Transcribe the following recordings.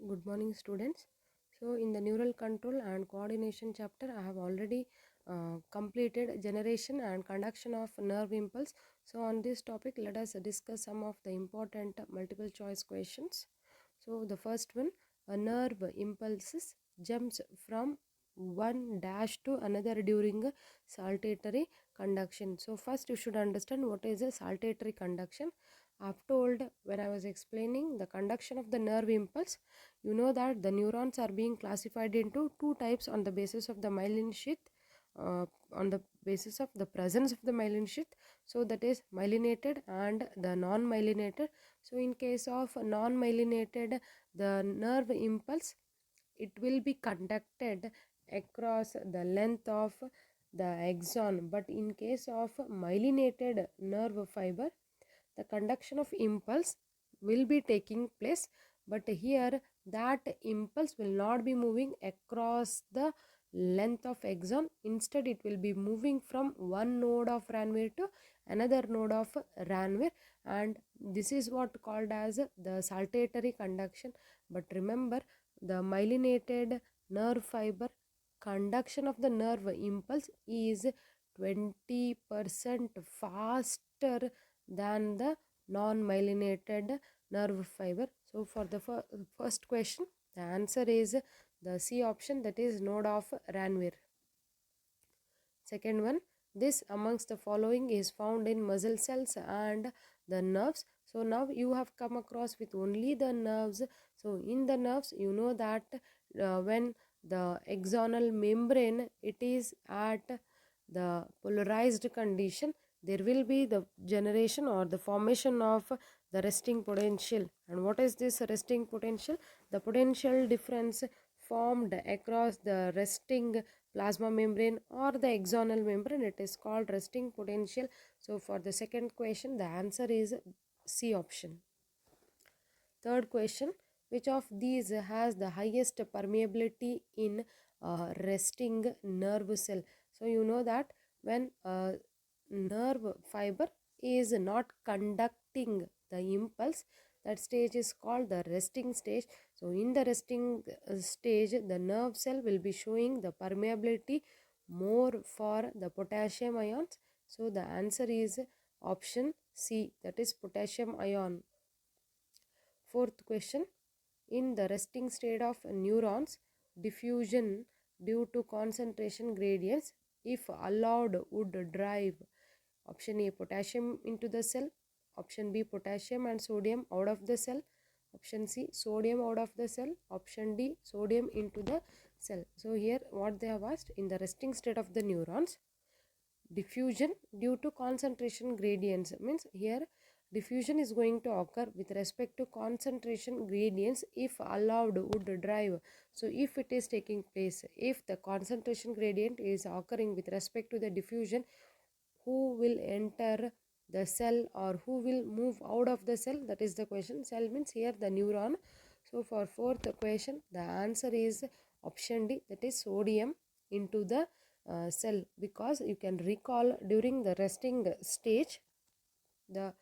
Good morning, students. So, in the neural control and coordination chapter, I have already completed generation and conduction of nerve impulse. So, on this topic, let us discuss some of the important multiple choice questions. So, the first one, a nerve impulses jumps from one dash to another during a saltatory conduction. So, first you should understand what is a saltatory conduction. I have told when I was explaining the conduction of the nerve impulse, you know that the neurons are being classified into two types on the basis of the myelin sheath, on the basis of the presence of the myelin sheath. So that is myelinated and the non-myelinated. So in case of non-myelinated, the nerve impulse, it will be conducted across the length of the axon, but in case of myelinated nerve fiber, the conduction of impulse will be taking place, but here that impulse will not be moving across the length of axon. Instead, it will be moving from one node of Ranvier to another node of Ranvier, and this is what called as the saltatory conduction. But remember, the myelinated nerve fiber conduction of the nerve impulse is 20% faster than the non-myelinated nerve fiber. So for the first question, the answer is the C option, that is node of Ranvier. Second one, this amongst the following is found in muscle cells and the nerves. So now you have come across with only the nerves. So in the nerves, you know that when the axonal membrane, it is at the polarized condition, there will be the generation or the formation of the resting potential. And what is this resting potential? The potential difference formed across the resting plasma membrane or the axonal membrane, it is called resting potential. So for the second question, the answer is C option. Third question, which of these has the highest permeability in resting nerve cell? So you know that when a nerve fiber is not conducting the impulse, that stage is called the resting stage. So in the resting stage, the nerve cell will be showing the permeability more for the potassium ions. So the answer is option C, that is potassium ion. Fourth question, in the resting state of neurons, diffusion due to concentration gradients, if allowed, would drive option A, potassium into the cell, option B, potassium and sodium out of the cell, option C, sodium out of the cell, option D, sodium into the cell. So here what they have asked, in the resting state of the neurons, diffusion due to concentration gradients, means here diffusion is going to occur with respect to concentration gradients if allowed would drive. So if it is taking place, if the concentration gradient is occurring with respect to the diffusion, who will enter the cell or who will move out of the cell? That is the question. Cell means here the neuron. So for fourth question, the answer is option D, that is sodium into the cell, because you can recall during the resting stage, the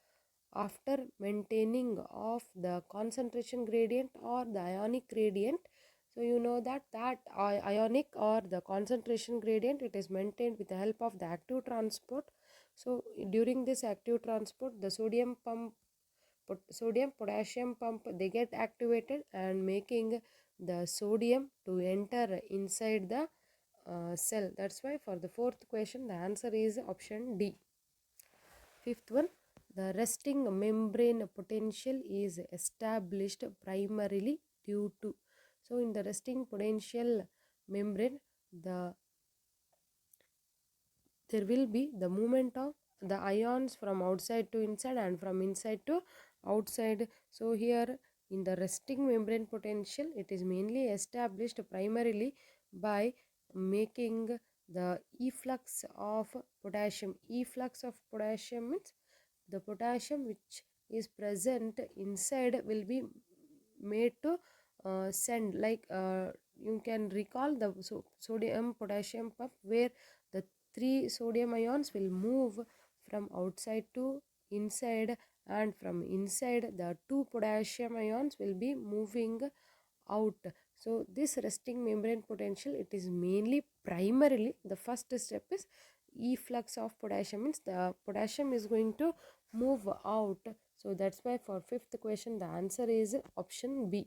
after maintaining of the concentration gradient or the ionic gradient, so you know that ionic or the concentration gradient, it is maintained with the help of the active transport. So during this active transport, the sodium potassium pump, they get activated and making the sodium to enter inside the cell. That's why for the fourth question, the answer is option D. Fifth one, the resting membrane potential is established primarily due to. So in the resting potential membrane, there will be the movement of the ions from outside to inside and from inside to outside. So here in the resting membrane potential, it is mainly established primarily by making the efflux of potassium. Efflux of potassium means the potassium which is present inside will be made to send, like you can recall the sodium potassium pump, where the 3 sodium ions will move from outside to inside, and from inside the 2 potassium ions will be moving out. So this resting membrane potential, it is mainly primarily, the first step is efflux of potassium, means the potassium is going to move out. So that's why for fifth question the answer is option B.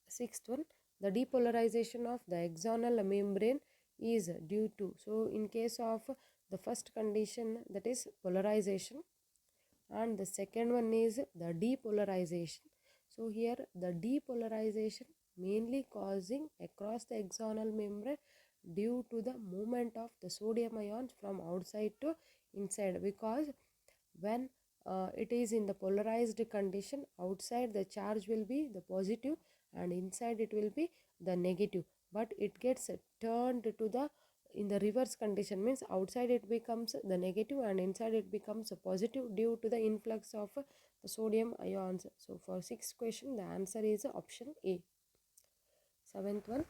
Sixth one, the depolarization of the axonal membrane is due to. So in case of the first condition, that is polarization, and the second one is the depolarization. So here the depolarization mainly causing across the axonal membrane due to the movement of the sodium ions from outside to inside, because when it is in the polarized condition, outside the charge will be the positive and inside it will be the negative, but it gets turned to the in the reverse condition, means outside it becomes the negative and inside it becomes a positive due to the influx of the sodium ions. So for sixth question the answer is option A. Seventh one,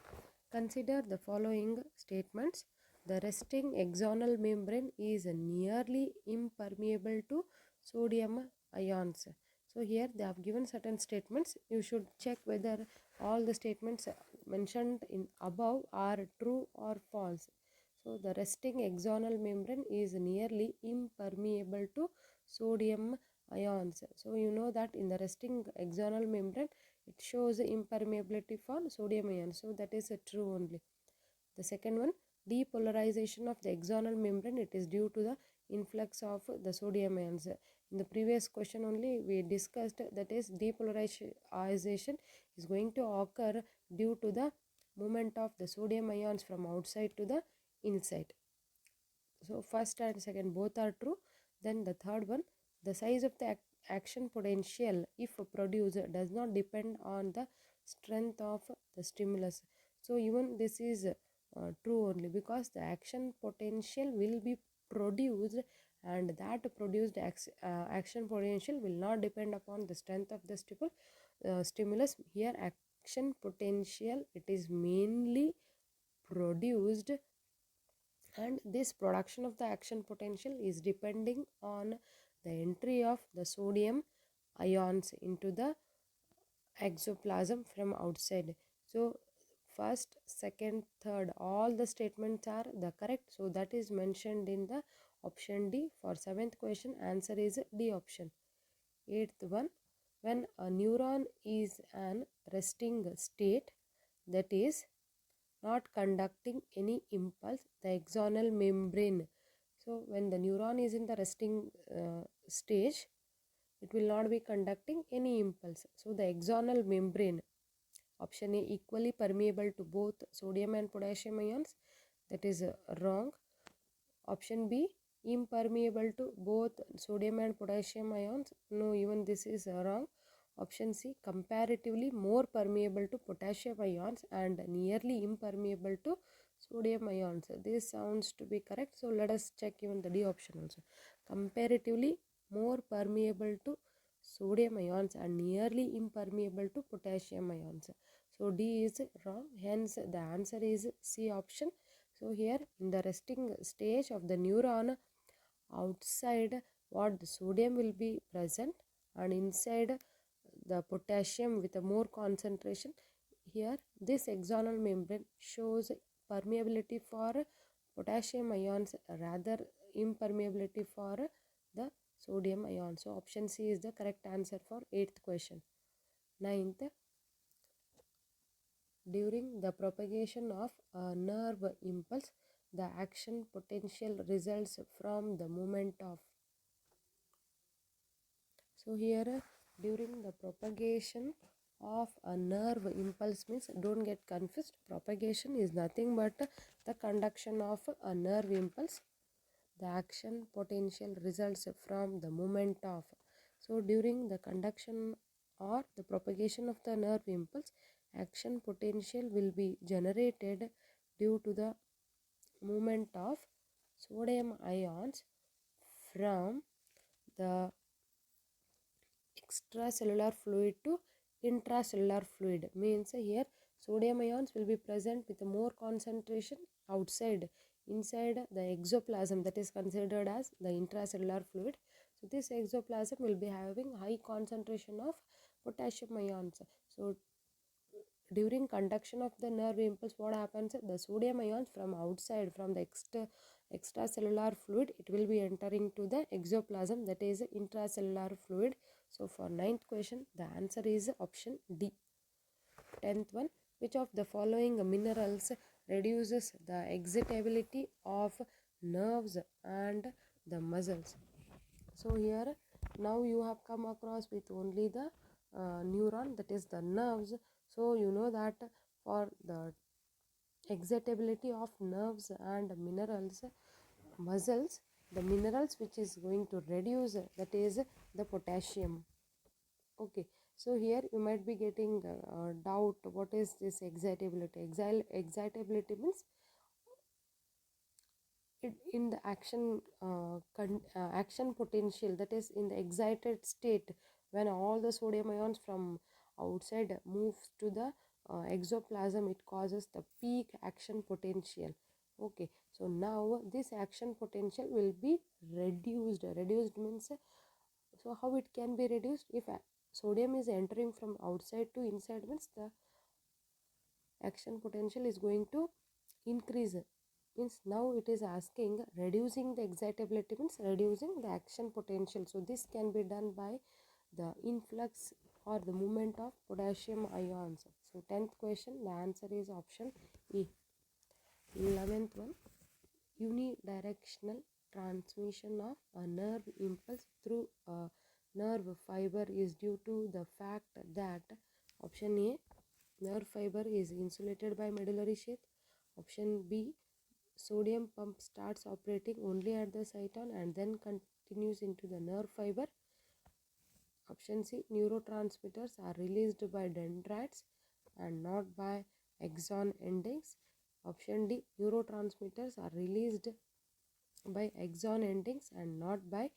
consider the following statements. The resting axonal membrane is nearly impermeable to sodium ions. So here they have given certain statements. You should check whether all the statements mentioned in above are true or false. So the resting axonal membrane is nearly impermeable to sodium ions. So you know that in the resting axonal membrane it shows impermeability for sodium ions. So that is true only. The second one, depolarization of the axonal membrane, it is due to the influx of the sodium ions. In the previous question only we discussed, that is depolarization is going to occur due to the movement of the sodium ions from outside to the inside. So first and second both are true. Then the third one, the size of the action potential if produced does not depend on the strength of the stimulus. So even this is true only, because the action potential will be produced and that produced action potential will not depend upon the strength of the stimulus. Here action potential, it is mainly produced, and this production of the action potential is depending on the entry of the sodium ions into the exoplasm from outside. So first, second, third, all the statements are the correct. So that is mentioned in the option D. For seventh question answer is D option. Eighth one, when a neuron is an resting state, that is not conducting any impulse, the axonal membrane. So when the neuron is in the resting stage, it will not be conducting any impulse. So the axonal membrane, option A, equally permeable to both sodium and potassium ions, that is wrong. Option B, impermeable to both sodium and potassium ions, no, even this is wrong. Option C, comparatively more permeable to potassium ions and nearly impermeable to sodium ions. This sounds to be correct. So let us check even the D option also. Comparatively more permeable to sodium ions and nearly impermeable to potassium ions. So D is wrong. Hence the answer is C option. So here in the resting stage of the neuron, outside what the sodium will be present and inside the potassium with a more concentration. Here this axonal membrane shows permeability for potassium ions, rather impermeability for the sodium ions. So option C is the correct answer for 8th question. 9th, during the propagation of a nerve impulse, the action potential results from the movement of. So here during the propagation of a nerve impulse, means don't get confused, propagation is nothing but the conduction of a nerve impulse. The action potential results from the movement of. So during the conduction or the propagation of the nerve impulse, action potential will be generated due to the movement of sodium ions from the extracellular fluid to intracellular fluid. Means here sodium ions will be present with more concentration outside. Inside the exoplasm, that is considered as the intracellular fluid. So this exoplasm will be having high concentration of potassium ions. So during conduction of the nerve impulse, what happens? The sodium ions from outside, from the extracellular fluid, it will be entering to the exoplasm, that is intracellular fluid. So for ninth question, the answer is option D. 10th one, which of the following minerals reduces the excitability of nerves and the muscles? So here now you have come across with only the neuron, that is the nerves. So you know that for the excitability of nerves and minerals, muscles, the minerals which is going to reduce, that is the potassium. Okay, so here you might be getting doubt, what is this excitability? Excitability means in the action potential, that is in the excited state, when all the sodium ions from outside moves to the exoplasm, it causes the peak action potential. Okay, so now this action potential will be reduced means, so how it can be reduced? If sodium is entering from outside to inside, means the action potential is going to increase. Means now it is asking reducing the excitability means reducing the action potential. So this can be done by the influx or the movement of potassium ions. So 10th question, the answer is option E. 11th one, unidirectional transmission of a nerve impulse through a nerve fiber is due to the fact that option A, nerve fiber is insulated by medullary sheath. Option B, sodium pump starts operating only at the cyton and then continues into the nerve fiber. Option C, neurotransmitters are released by dendrites and not by axon endings. Option D, neurotransmitters are released by axon endings and not by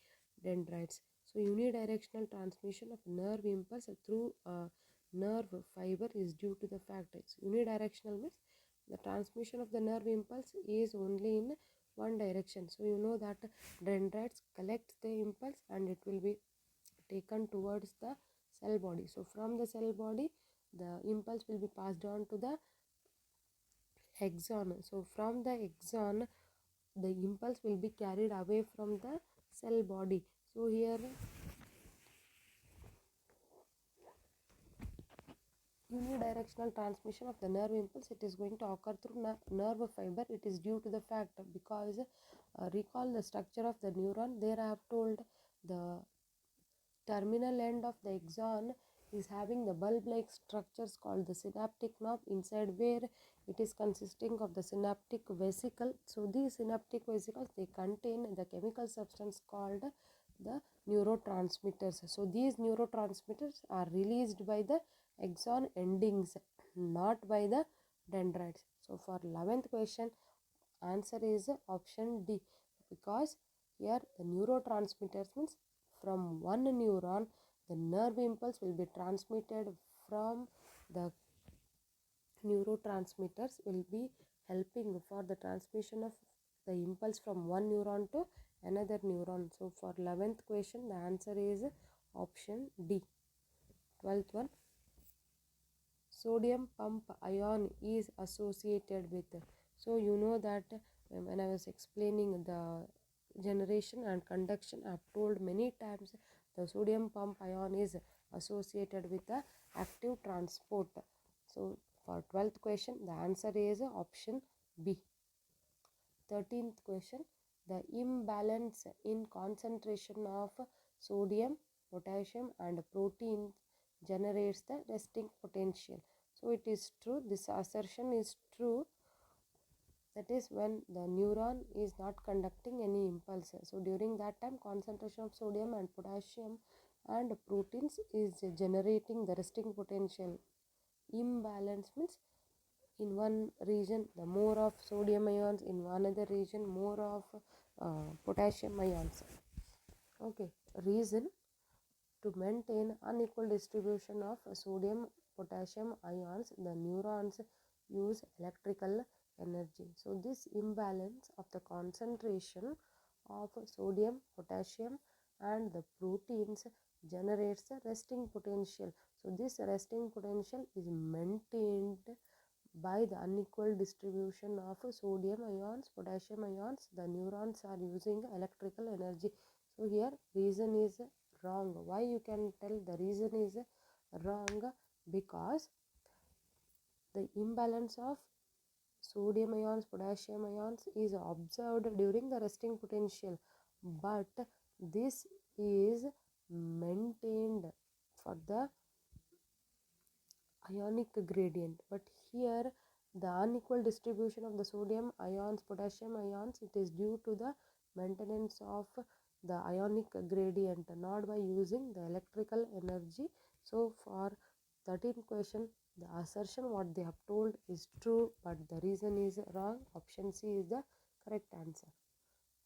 dendrites. So unidirectional transmission of nerve impulse through a nerve fiber is due to the fact it's unidirectional means the transmission of the nerve impulse is only in one direction. So you know that dendrites collect the impulse and it will be taken towards the cell body. So from the cell body, the impulse will be passed on to the axon. So from the axon, the impulse will be carried away from the cell body. So here unidirectional transmission of the nerve impulse, it is going to occur through nerve fiber. It is due to the fact because recall the structure of the neuron. There I have told the terminal end of the axon is having the bulb-like structures called the synaptic knob, inside where it is consisting of the synaptic vesicle. So these synaptic vesicles, they contain the chemical substance called the neurotransmitters. So these neurotransmitters are released by the axon endings, not by the dendrites. So for 11th question, answer is option D, because here the neurotransmitters means from one neuron the nerve impulse will be transmitted from the neurotransmitters will be helping for the transmission of the impulse from one neuron to another neuron. So for 11th question, the answer is option D. 12th one, sodium pump ion is associated with. So you know that when I was explaining the generation and conduction, I have told many times the sodium pump ion is associated with the active transport. So for 12th question, the answer is option B. 13th question, the imbalance in concentration of sodium, potassium and protein generates the resting potential. So it is true, this assertion is true, that is when the neuron is not conducting any impulse. So during that time, concentration of sodium and potassium and proteins is generating the resting potential. Imbalance means in one region the more of sodium ions, in another region more of potassium ions. Okay, reason to maintain unequal distribution of sodium potassium ions, the neurons use electrical energy. So this imbalance of the concentration of sodium, potassium and the proteins generates the resting potential. So this resting potential is maintained by the unequal distribution of sodium ions, potassium ions. The neurons are using electrical energy. So here reason is wrong. Why you can tell the reason is wrong? Because the imbalance of sodium ions, potassium ions is observed during the resting potential, but this is maintained for the ionic gradient. But here the unequal distribution of the sodium ions, potassium ions, it is due to the maintenance of the ionic gradient, not by using the electrical energy. So for 13th question, the assertion what they have told is true, but the reason is wrong. Option C is the correct answer.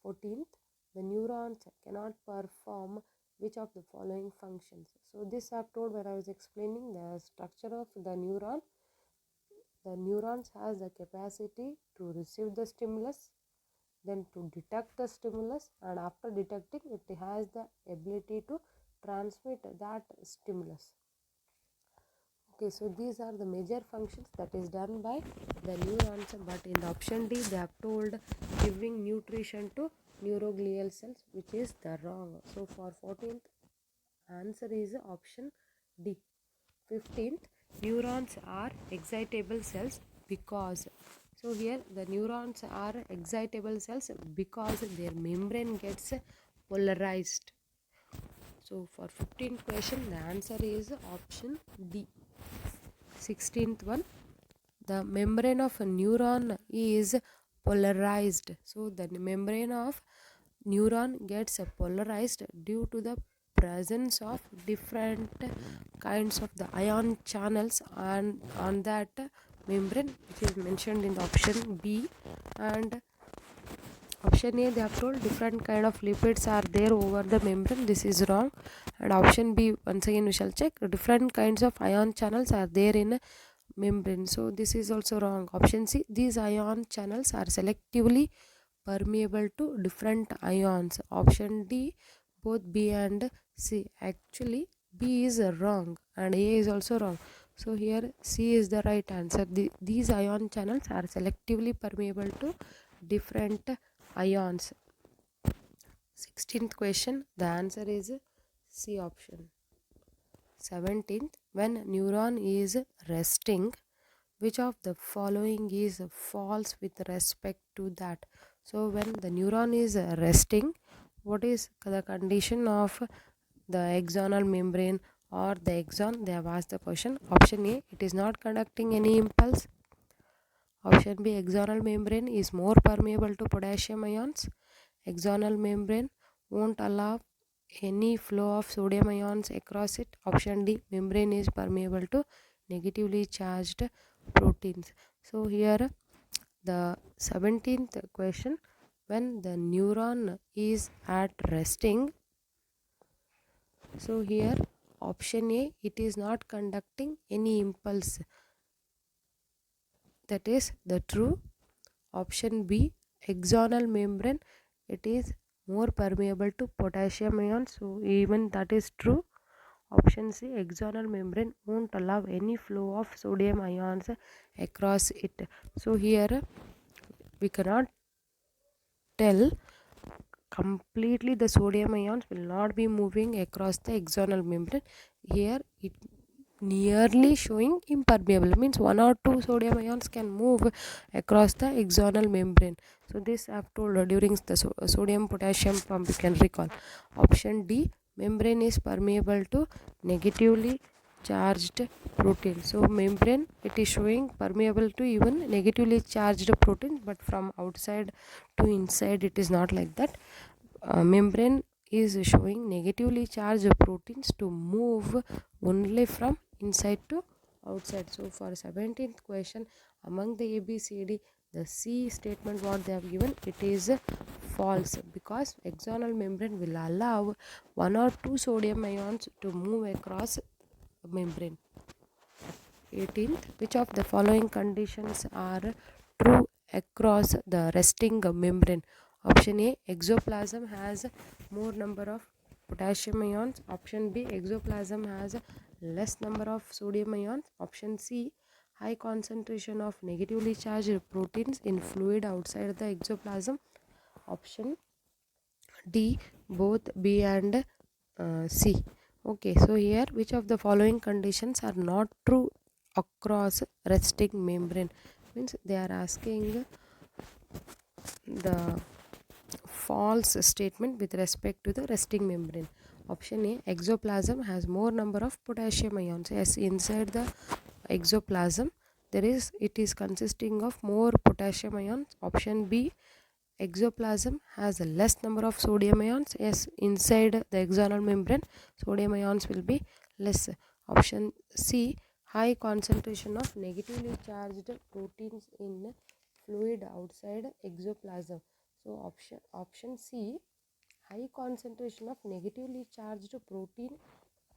14th, the neurons cannot perform which of the following functions. So this I have told when I was explaining the structure of the neuron. The neurons has the capacity to receive the stimulus, then to detect the stimulus, and after detecting it has the ability to transmit that stimulus. Okay, so these are the major functions that is done by the neurons, but in the option D they have told giving nutrition to neuroglial cells, which is the wrong. So for 14th answer is option D. 15th, neurons are excitable cells because, so here the neurons are excitable cells because their membrane gets polarized. So for 15th question the answer is option D. 16th one, the membrane of a neuron is polarized. So the membrane of neuron gets polarized due to the presence of different kinds of the ion channels on that membrane, which is mentioned in the option B. And option A they have told different kind of lipids are there over the membrane. This is wrong. And option B, once again we shall check, different kinds of ion channels are there in a membrane. So this is also wrong. Option C, these ion channels are selectively permeable to different ions. Option D, both B and C. Actually B is wrong and A is also wrong. So here C is the right answer. These ion channels are selectively permeable to different ions. 16th question, the answer is C option. 17th, when neuron is resting, which of the following is false with respect to that? So when the neuron is resting, what is the condition of the axonal membrane or the axon? They have asked the question. Option A, it is not conducting any impulse. Option B, axonal membrane is more permeable to potassium ions. Axonal membrane won't allow any flow of sodium ions across it. Option D, membrane is permeable to negatively charged proteins. So here the 17th question, when the neuron is at resting, so here option A, it is not conducting any impulse. That is the true. Option B, axonal membrane, it is more permeable to potassium ions. So even that is true. Option C, axonal membrane won't allow any flow of sodium ions across it. So here we cannot tell completely the sodium ions will not be moving across the axonal membrane. Here it nearly showing impermeable, means one or two sodium ions can move across the axonal membrane. So this I have told during the sodium potassium pump, you can recall. Option D, membrane is permeable to negatively charged protein. So membrane, it is showing permeable to even negatively charged protein, but from outside to inside it is not like that. Membrane is showing negatively charged proteins to move only from inside to outside. So for 17th question, among the ABCD, the C statement what they have given, it is false, because axonal membrane will allow one or two sodium ions to move across membrane. 18th, which of the following conditions are true across the resting membrane? Option A, exoplasm has more number of potassium ions. Option B, exoplasm has less number of sodium ions. Option C, high concentration of negatively charged proteins in fluid outside the exoplasm. Option D, both B and C. Okay, so here which of the following conditions are not true across resting membrane? Means they are asking the false statement with respect to the resting membrane. Option A, exoplasm has more number of potassium ions. Yes, inside the exoplasm it is consisting of more potassium ions. Option B, exoplasm has a less number of sodium ions. Yes, inside the external membrane sodium ions will be less. Option C, high concentration of negatively charged proteins in fluid outside exoplasm. So option C, high concentration of negatively charged protein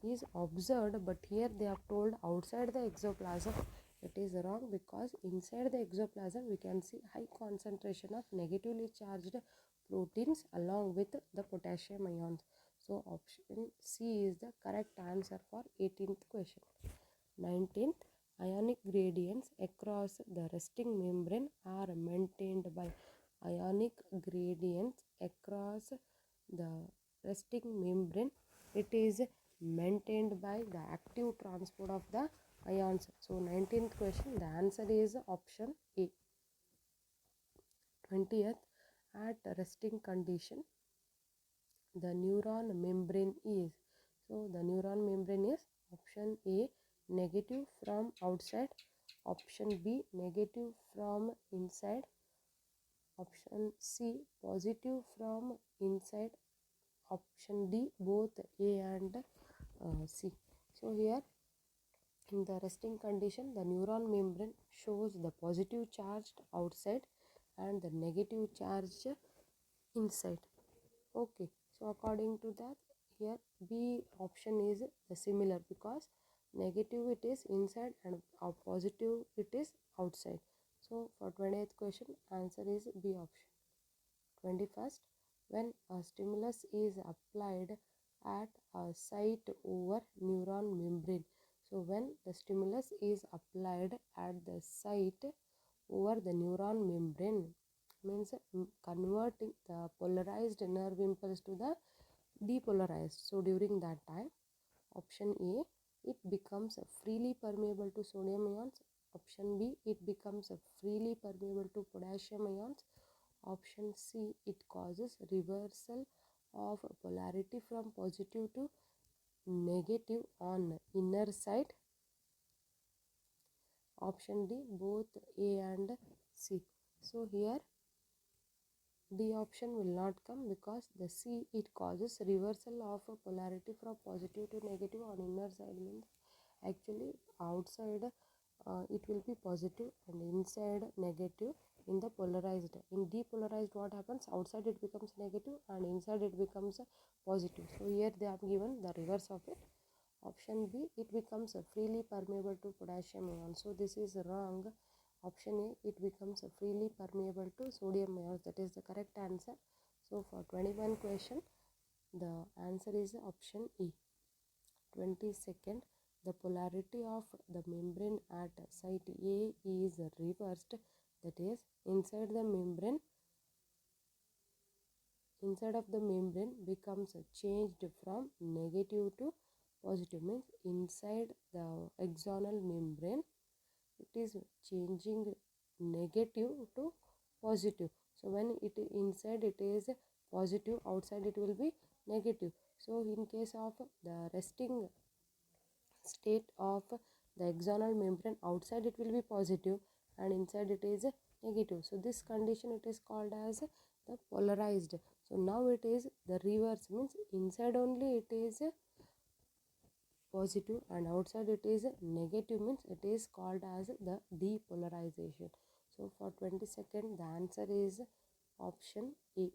is observed, but here they have told outside the exoplasm. It is wrong, because inside the exoplasm we can see high concentration of negatively charged proteins along with the potassium ions. So option C is the correct answer for 18th question. 19th, ionic gradients across the resting membrane are maintained by ionic gradients across the resting membrane. It is maintained by the active transport of the ions. So 19th question, the answer is option A. 20th, at resting condition the neuron membrane is. So the neuron membrane is option A, negative from outside. Option B, negative from inside. Option C, positive from inside. Option D, both A and C. So here in the resting condition, the neuron membrane shows the positive charged outside and the negative charged inside. Okay, so according to that, here B option is the similar, because negative it is inside and positive it is outside. So for 20th question, answer is B option. 21st, when a stimulus is applied at a site over neuron membrane. So when the stimulus is applied at the site over the neuron membrane, means converting the polarized nerve impulse to the depolarized. So during that time, option A, it becomes freely permeable to sodium ions. Option B, it becomes freely permeable to potassium ions. Option C, it causes reversal of polarity from positive to negative on inner side. Option D, both A and C. So here D option will not come, because the C, it causes reversal of polarity from positive to negative on inner side. Means actually outside it will be positive and inside negative in the polarized. In depolarized, what happens? Outside it becomes negative and inside it becomes positive. So here they have given the reverse of it. Option B, it becomes freely permeable to potassium ion. So this is wrong. Option A, it becomes freely permeable to sodium ions. That is the correct answer. So for 21 question, the answer is option E. 22nd, the polarity of the membrane at site A is reversed. That is, inside of the membrane becomes changed from negative to positive. Means inside the axonal membrane it is changing negative to positive. So when it inside it is positive, outside it will be negative. So in case of the resting state of the axonal membrane, outside it will be positive and inside it is negative. So this condition it is called as the polarized. So now it is the reverse, means inside only it is positive and outside it is negative, means it is called as the depolarization. So for 22nd, the answer is option A.